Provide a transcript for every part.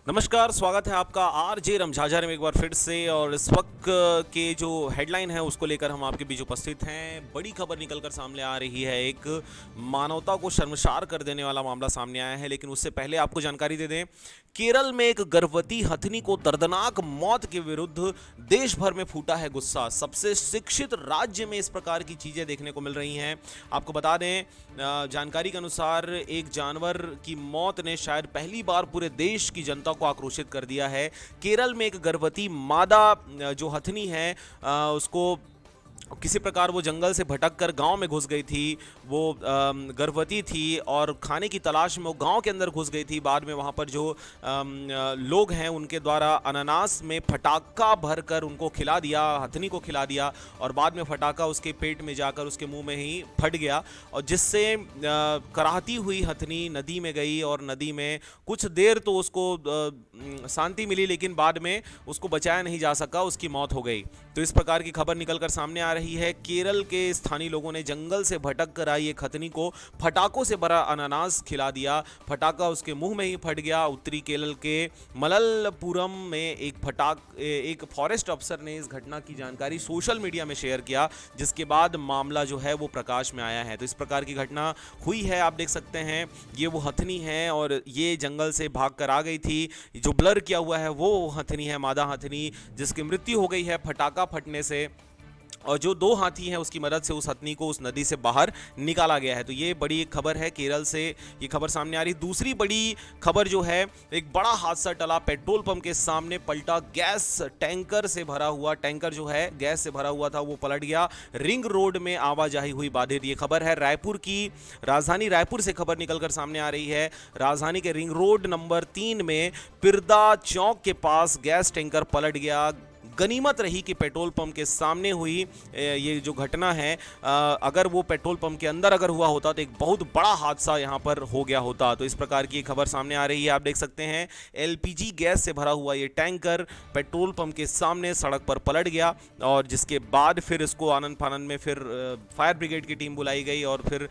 नमस्कार, स्वागत है आपका आरजे रमझाझा में एक बार फिर से। और इस वक्त के जो हेडलाइन है उसको लेकर हम आपके बीच उपस्थित हैं। बड़ी खबर निकलकर सामने आ रही है। एक मानवता को शर्मसार कर देने वाला मामला सामने आया है, लेकिन उससे पहले आपको जानकारी दे दें। केरल में एक गर्भवती हथिनी को दर्दनाक मौत के विरुद्ध देश भर में फूटा है गुस्सा। सबसे शिक्षित राज्य में इस प्रकार की चीजें देखने को मिल रही हैं। आपको बता दें, जानकारी के अनुसार एक जानवर की मौत ने शायद पहली बार पूरे देश की जनता को आक्रोशित कर दिया है। केरल में एक गर्भवती मादा जो हथनी है, उसको किसी प्रकार वो जंगल से भटक कर गांव में घुस गई थी। वो गर्भवती थी और खाने की तलाश में वो गांव के अंदर घुस गई थी। बाद में वहां पर जो लोग हैं उनके द्वारा अनानास में फटाका भरकर उनको खिला दिया, हथनी को खिला दिया, और बाद में फटाका उसके पेट में जाकर उसके मुंह में ही फट गया, और जिससे कराहती हुई हथनी नदी में गई। और नदी में कुछ देर तो उसको शांति मिली, लेकिन बाद में उसको बचाया नहीं जा सका, उसकी मौत हो गई। तो इस प्रकार की खबर निकलकर सामने आ रही है। केरल के स्थानीय लोगों ने जंगल से भटक कर आई एक हथनी को फटाकों से भरा अनानास खिला दिया। फटाका उसके मुंह में ही फट गया। उत्तरी केरल के मलप्पुरम में एक फॉरेस्ट अफसर ने इस घटना की जानकारी सोशल मीडिया में शेयर किया, जिसके बाद मामला जो है वो प्रकाश में आया है। तो इस प्रकार की घटना हुई है। आप देख सकते हैं, ये वो हथनी है और ये जंगल से भाग कर आ गई थी। जो ब्लर किया हुआ है वो हथनी है, मादा हथनी, जिसकी मृत्यु हो गई है फटाका फटने से। और जो दो हाथी हैं उसकी मदद से उस हथनी को उस नदी से बाहर निकाला गया है। तो ये बड़ी एक खबर है, केरल से ये खबर सामने आ रही। दूसरी बड़ी खबर जो है, एक बड़ा हादसा टला। पेट्रोल पंप के सामने पलटा गैस टैंकर से भरा हुआ टैंकर जो है गैस से भरा हुआ था, वो पलट गया। रिंग रोड में आवाजाही हुई बाधित। ये खबर है रायपुर की, राजधानी रायपुर से खबर निकलकर सामने आ रही है। राजधानी के रिंग रोड नंबर 3 में पिरदा चौक के पास गैस टैंकर पलट गया। गनीमत रही कि पेट्रोल पंप के सामने हुई ये जो घटना है, अगर वो पेट्रोल पंप के अंदर अगर हुआ होता तो एक बहुत बड़ा हादसा यहाँ पर हो गया होता। तो इस प्रकार की खबर सामने आ रही है। आप देख सकते हैं, एलपीजी गैस से भरा हुआ ये टैंकर पेट्रोल पंप के सामने सड़क पर पलट गया, और जिसके बाद फिर इसको आनन फानन में फिर फायर ब्रिगेड की टीम बुलाई गई और फिर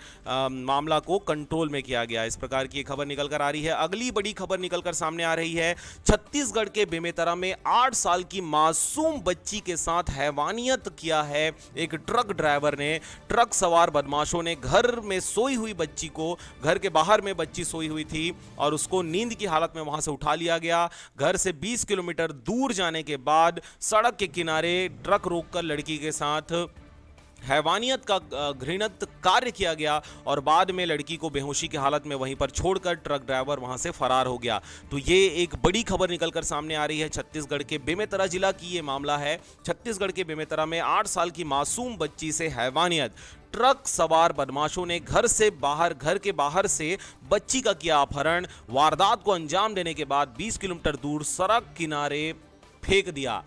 मामला को कंट्रोल में किया गया। इस प्रकार की खबर निकल कर आ रही है। अगली बड़ी खबर निकल कर सामने आ रही है। छत्तीसगढ़ के बेमेतरा में 8 साल की मासूम बच्ची के साथ हैवानियत किया है एक ट्रक ड्राइवर ने। ट्रक सवार बदमाशों ने घर में सोई हुई बच्ची को, घर के बाहर में बच्ची सोई हुई थी, और उसको नींद की हालत में वहां से उठा लिया गया। घर से 20 किलोमीटर दूर जाने के बाद सड़क के किनारे ट्रक रोककर लड़की के साथ हैवानियत का घृणित कार्य किया गया, और बाद में लड़की को बेहोशी की हालत में वहीं पर छोड़कर ट्रक ड्राइवर वहां से फरार हो गया। तो ये एक बड़ी खबर निकलकर सामने आ रही है। छत्तीसगढ़ के बेमेतरा जिला की ये मामला है। छत्तीसगढ़ के बेमेतरा में 8 साल की मासूम बच्ची से हैवानियत। ट्रक सवार बदमाशों ने घर के बाहर से बच्ची का किया अपहरण। वारदात को अंजाम देने के बाद 20 किलोमीटर दूर सड़क किनारे फेंक दिया,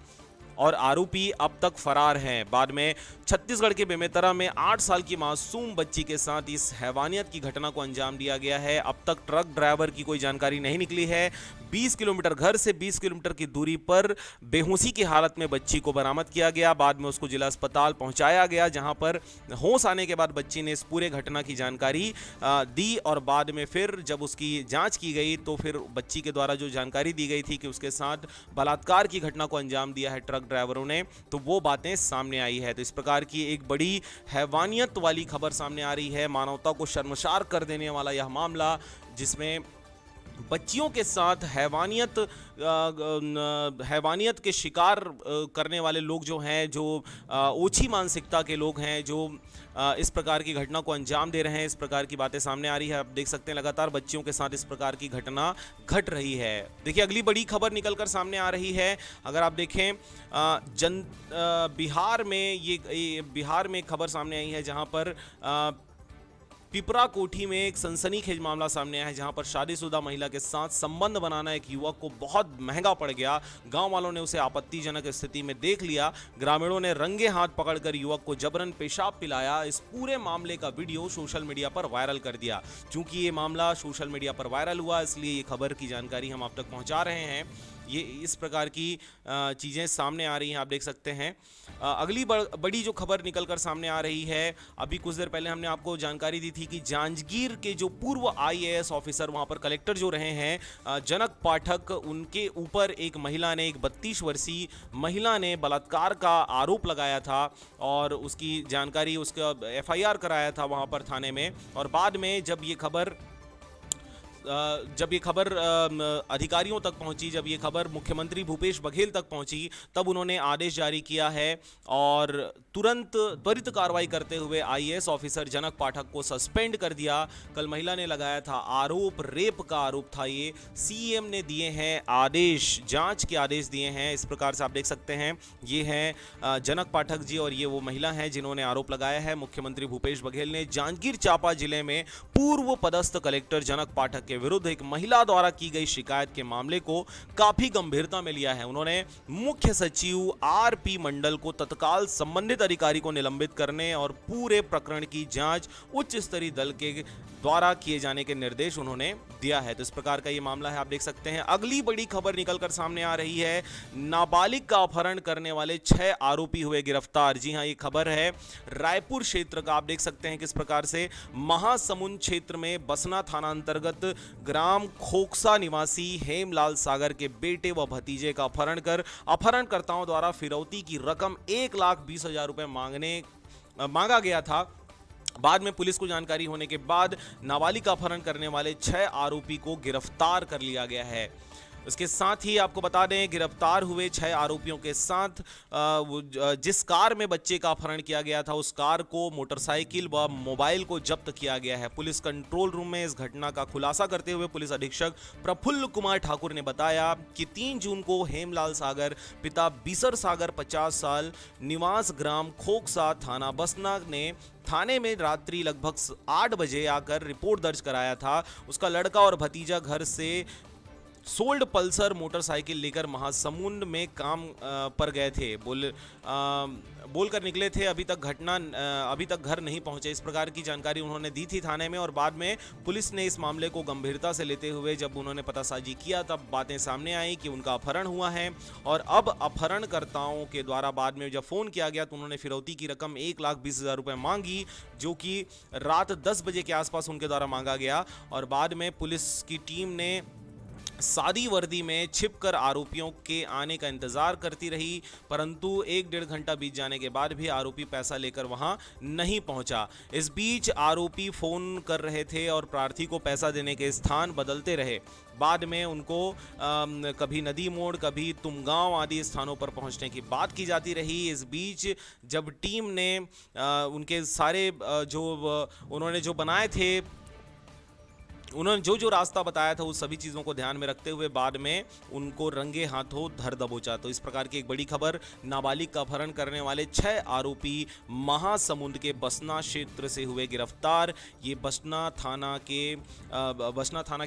और आरोपी अब तक फरार हैं। बाद में छत्तीसगढ़ के बेमेतरा में 8 साल की मासूम बच्ची के साथ इस हैवानियत की घटना को अंजाम दिया गया है। अब तक ट्रक ड्राइवर की कोई जानकारी नहीं निकली है। 20 किलोमीटर घर से 20 किलोमीटर की दूरी पर बेहोशी की हालत में बच्ची को बरामद किया गया। बाद में उसको जिला अस्पताल पहुंचाया गया, जहां पर होश आने के बाद बच्ची ने इस पूरे घटना की जानकारी दी, और बाद में फिर जब उसकी जांच की गई तो फिर बच्ची के द्वारा जो जानकारी दी गई थी कि उसके साथ बलात्कार की घटना को अंजाम दिया है ट्रक ड्राइवरों ने, तो वो बातें सामने आई है। तो इस प्रकार की एक बड़ी हैवानियत वाली खबर सामने आ रही है। मानवता को शर्मसार कर देने वाला यह मामला, जिसमें बच्चियों के साथ हैवानियत के शिकार करने वाले लोग जो हैं, जो ओछी मानसिकता के लोग हैं, जो इस प्रकार की घटना को अंजाम दे रहे हैं, इस प्रकार की बातें सामने आ रही है। आप देख सकते हैं, लगातार बच्चियों के साथ इस प्रकार की घटना घट रही है। देखिए, अगली बड़ी खबर निकलकर सामने आ रही है। अगर आप देखें, बिहार में एक खबर सामने आई है, जहां पर पिपरा कोठी में एक सनसनीखेज मामला सामने आया है, जहां पर शादीशुदा महिला के साथ संबंध बनाना एक युवक को बहुत महंगा पड़ गया। गांव वालों ने उसे आपत्तिजनक स्थिति में देख लिया। ग्रामीणों ने रंगे हाथ पकड़कर युवक को जबरन पेशाब पिलाया। इस पूरे मामले का वीडियो सोशल मीडिया पर वायरल कर दिया। चूंकि ये मामला सोशल मीडिया पर वायरल हुआ, इसलिए ये खबर की जानकारी हम आप तक पहुंचा रहे हैं। ये इस प्रकार की चीज़ें सामने आ रही हैं, आप देख सकते हैं। अगली बड़ी जो खबर निकल कर सामने आ रही है, अभी कुछ देर पहले हमने आपको जानकारी दी थी कि जांजगीर के जो पूर्व आईएएस ऑफिसर, वहां पर कलेक्टर जो रहे हैं जनक पाठक, उनके ऊपर एक महिला ने, एक 32 वर्षीय महिला ने बलात्कार का आरोप लगाया था और उसकी जानकारी, उसका एफआईआर कराया था वहां पर थाने में। और बाद में जब ये खबर अधिकारियों तक पहुंची, जब ये खबर मुख्यमंत्री भूपेश बघेल तक पहुंची, तब उन्होंने आदेश जारी किया है और तुरंत त्वरित कार्रवाई करते हुए आईएएस ऑफिसर जनक पाठक को सस्पेंड कर दिया। कल महिला ने लगाया था आरोप, रेप का आरोप था ये। सीएम ने दिए हैं आदेश, जांच के आदेश दिए हैं। इस प्रकार से आप देख सकते हैं, ये हैं जनक पाठक जी और ये वो महिला हैं जिन्होंने आरोप लगाया है। मुख्यमंत्री भूपेश बघेल ने जांजगीर चांपा जिले में पूर्व पदस्थ कलेक्टर जनक पाठक के विरुद्ध एक महिला द्वारा की गई शिकायत के मामले को काफी गंभीरता में लिया है। उन्होंने मुख्य सचिव आरपी मंडल को तत्काल संबंधित अधिकारी को निलंबित करने और पूरे प्रकरण की जांच उच्च स्तरीय दल के द्वारा किए जाने के निर्देश उन्होंने दिया है। तो इस प्रकार का ये मामला है, आप देख सकते हैं। अगली बड़ी खबर निकलकर सामने आ रही है, नाबालिग का अपहरण करने वाले 6 आरोपी हुए गिरफ्तार। जी हां, ये खबर है रायपुर क्षेत्र का। आप देख सकते हैं किस प्रकार से महासमुंद क्षेत्र में बसना थाना अंतर्गत ग्राम खोखसा निवासी हेमलाल सागर के बेटे व भतीजे का अपहरण कर अपहरणकर्ताओं द्वारा फिरौती की रकम 1,20,000 रुपए मांगा गया था। बाद में पुलिस को जानकारी होने के बाद नाबालिग का अपहरण करने वाले 6 आरोपी को गिरफ्तार कर लिया गया है। इसके साथ ही आपको बता दें, गिरफ्तार हुए 6 आरोपियों के साथ जिस कार में बच्चे का अपहरण किया गया था, उस कार को, मोटरसाइकिल व मोबाइल को जब्त किया गया है। पुलिस कंट्रोल रूम में इस घटना का खुलासा करते हुए पुलिस अधीक्षक प्रफुल्ल कुमार ठाकुर ने बताया कि 3 जून को हेमलाल सागर, पिता बिसर सागर 50 साल, निवास ग्राम खोखसा, थाना बसना ने थाने में रात्रि लगभग 8 बजे आकर रिपोर्ट दर्ज कराया था। उसका लड़का और भतीजा घर से सोल्ड पल्सर मोटरसाइकिल लेकर महासमुंद में काम पर गए थे, बोलकर निकले थे। अभी तक घर नहीं पहुंचे, इस प्रकार की जानकारी उन्होंने दी थी थाने में। और बाद में पुलिस ने इस मामले को गंभीरता से लेते हुए जब उन्होंने पतासाजी किया, तब बातें सामने आई कि उनका अपहरण हुआ है। और अब अपहरणकर्ताओं के द्वारा बाद में जब फोन किया गया तो उन्होंने फिरौती की रकम 1,20,000 रुपए मांगी, जो कि रात 10 बजे के आसपास उनके द्वारा मांगा गया। और बाद में पुलिस की टीम ने सादी वर्दी में छिपकर आरोपियों के आने का इंतजार करती रही, परंतु 1-1.5 घंटा बीत जाने के बाद भी आरोपी पैसा लेकर वहां नहीं पहुंचा। इस बीच आरोपी फोन कर रहे थे और प्रार्थी को पैसा देने के स्थान बदलते रहे। बाद में उनको कभी नदी मोड़, कभी तुमगांव आदि स्थानों पर पहुंचने की बात की जाती रही। इस बीच जब टीम ने उनके सारे उन्होंने जो बनाए थे, उन्होंने जो रास्ता बताया था, उस सभी चीज़ों को ध्यान में रखते हुए बाद में उनको रंगे हाथों धर दबोचा। तो इस प्रकार की एक बड़ी खबर, नाबालिग का अपहरण करने वाले 6 आरोपी महासमुंद के बसना क्षेत्र से हुए गिरफ्तार। ये बसना थाना के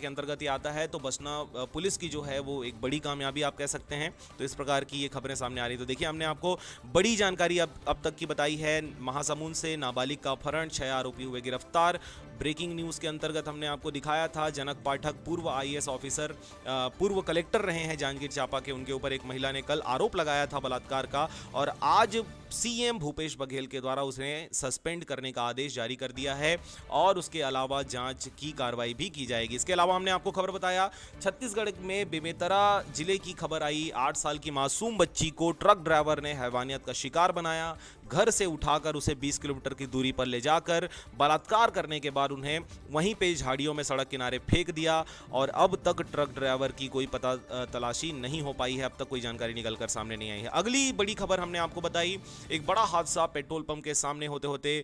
अंतर्गत ही आता है। तो बसना पुलिस की जो है वो एक बड़ी कामयाबी आप कह सकते हैं। तो इस प्रकार की ये खबरें सामने आ रही। तो देखिए, हमने आपको बड़ी जानकारी अब तक की बताई है। महासमुंद से नाबालिग का अपहरण, 6 आरोपी हुए गिरफ्तार। ब्रेकिंग न्यूज़ के अंतर्गत हमने आपको दिखाया था जनक पाठक पूर्व आईएएस ऑफिसर, पूर्व कलेक्टर रहे हैं जांजगीर चांपा के। उनके ऊपर एक महिला ने कल आरोप लगाया था बलात्कार का, और आज सीएम भूपेश बघेल के द्वारा उसे सस्पेंड करने का आदेश जारी कर दिया है और उसके अलावा जांच की कार्रवाई भी की जाएगी। इसके अलावा हमने आपको खबर बताया, छत्तीसगढ़ में बेमेतरा जिले की खबर आई। 8 साल की मासूम बच्ची को ट्रक ड्राइवर ने हैवानियत का शिकार बनाया। घर से उठाकर उसे 20 किलोमीटर की दूरी पर ले जाकर बलात्कार करने के बाद उन्हें वहीं पे झाड़ियों में सड़क किनारे फेंक दिया। और अब तक ट्रक ड्राइवर की कोई पता तलाशी नहीं हो पाई है, अब तक कोई जानकारी निकलकर सामने नहीं आई है। अगली बड़ी खबर हमने आपको बताई, एक बड़ा हादसा पेट्रोल पंप के सामने होते होते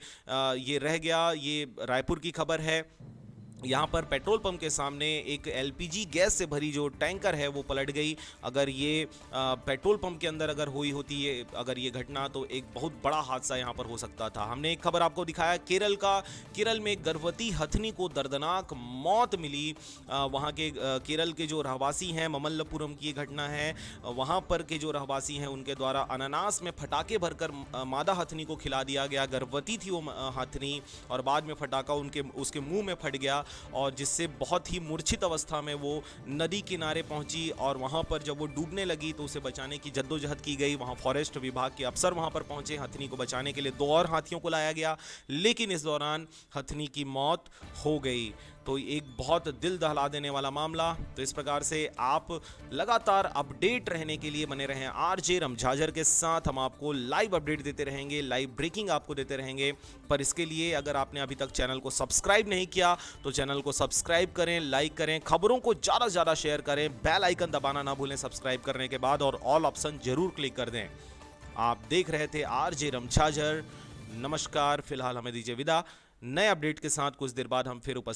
ये रह गया। ये रायपुर की खबर है। यहाँ पर पेट्रोल पंप के सामने एक एलपीजी गैस से भरी जो टैंकर है वो पलट गई। अगर ये पेट्रोल पंप के अंदर अगर हुई होती है अगर ये घटना, तो एक बहुत बड़ा हादसा यहाँ पर हो सकता था। हमने एक खबर आपको दिखाया केरल में एक गर्भवती हथनी को दर्दनाक मौत मिली। वहाँ के केरल के जो रहवासी हैं, ममल्लपुरम की घटना है, वहाँ पर के जो रहवासी हैं उनके द्वारा अनानास में फटाके भरकर मादा हथनी को खिला दिया गया। गर्भवती थी वो हथनी और बाद में फटाका उसके मुंह में फट गया और जिससे बहुत ही मूर्छित अवस्था में वो नदी किनारे पहुंची और वहां पर जब वो डूबने लगी तो उसे बचाने की जद्दोजहद की गई। वहां फॉरेस्ट विभाग के अफसर वहां पर पहुंचे, हथनी को बचाने के लिए 2 और हाथियों को लाया गया, लेकिन इस दौरान हथनी की मौत हो गई। तो एक बहुत दिल दहला देने वाला मामला। तो इस प्रकार से आप लगातार अपडेट रहने के लिए बने रहें आरजे रमझाझर के साथ। हम आपको लाइव अपडेट देते रहेंगे, लाइव ब्रेकिंग आपको देते रहेंगे। पर इसके लिए अगर आपने अभी तक चैनल को सब्सक्राइब नहीं किया तो चैनल को सब्सक्राइब करें, लाइक करें, खबरों को ज़्यादा से ज़्यादा शेयर करें, बेल आइकन दबाना ना भूलें सब्सक्राइब करने के बाद, और ऑल ऑप्शन जरूर क्लिक कर दें। आप देख रहे थे आरजे रमझाझर। नमस्कार, फिलहाल हमें दीजिए विदा। नए अपडेट के साथ कुछ देर बाद हम फिर उपस्थित